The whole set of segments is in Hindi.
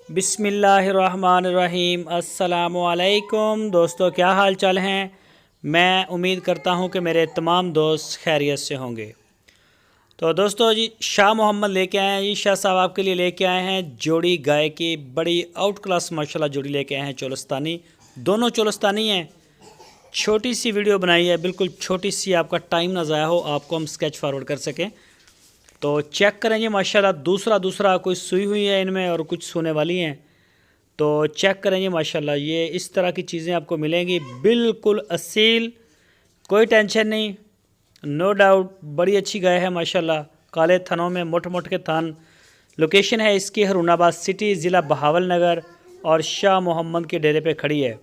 बिस्मिल्लाहिर्रहमानिर्रहीम। अस्सलामुअलैकुम दोस्तों, क्या हाल चाल हैं। मैं उम्मीद करता हूं कि मेरे तमाम दोस्त खैरियत से होंगे। तो दोस्तों जी, शाह मोहम्मद लेके आए हैं जी। शाह साहब आपके लिए लेके आए हैं जोड़ी गाय की, बड़ी आउट क्लास माशाल्लाह जोड़ी लेके आए हैं। चोलस्तानी, दोनों चोलस्तानी हैं। छोटी सी वीडियो बनाई है, बिल्कुल छोटी सी, आपका टाइम ना ज़ाया हो, आपको हम स्केच फॉरवर्ड कर सकें। तो चेक करेंगे माशाल्लाह, दूसरा कोई सुई हुई है इनमें और कुछ सोने वाली हैं। तो चेक करेंगे माशाल्लाह, ये इस तरह की चीज़ें आपको मिलेंगी, बिल्कुल असील, कोई टेंशन नहीं, नो डाउट। बड़ी अच्छी गाय है माशाल्लाह, काले थनों में मोटे मोटे के थन। लोकेशन है इसकी हरूनाबाद सिटी, ज़िला बहावल नगर, और शाह मोहम्मद के डेरे पे खड़ी है।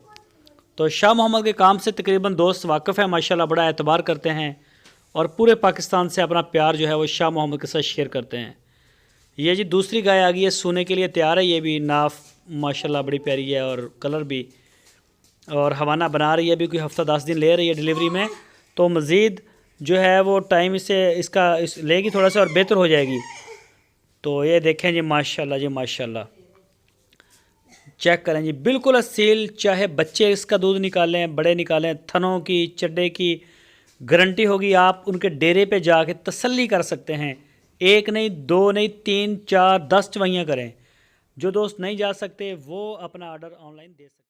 तो शाह मोहम्मद के काम से तकरीबन दोस्त वाकिफ़ है माशाल्लाह, बड़ा एतबार करते हैं और पूरे पाकिस्तान से अपना प्यार जो है वो शाह मोहम्मद के साथ शेयर करते हैं। ये जी दूसरी गाय आ गई है, सोने के लिए तैयार है। ये भी नाफ माशाल्लाह बड़ी प्यारी है और कलर भी, और हवाना बना रही है, अभी कोई हफ्ता 10 दिन ले रही है डिलीवरी में। तो मज़ीद जो है वो टाइम इसे लेगी थोड़ा सा और बेहतर हो जाएगी। तो ये देखें जी माशाल्लाह जी माशाल्लाह, चेक करें जी, बिल्कुल असील। चाहे बच्चे इसका दूध निकालें, बड़े निकालें, थनों की, चड्डे की गारंटी होगी। आप उनके डेरे पे जाके तसल्ली कर सकते हैं। एक नहीं, दो नहीं, 3 4 10 चवाइयाँ करें। जो दोस्त नहीं जा सकते वो अपना ऑर्डर ऑनलाइन दे सकते हैं।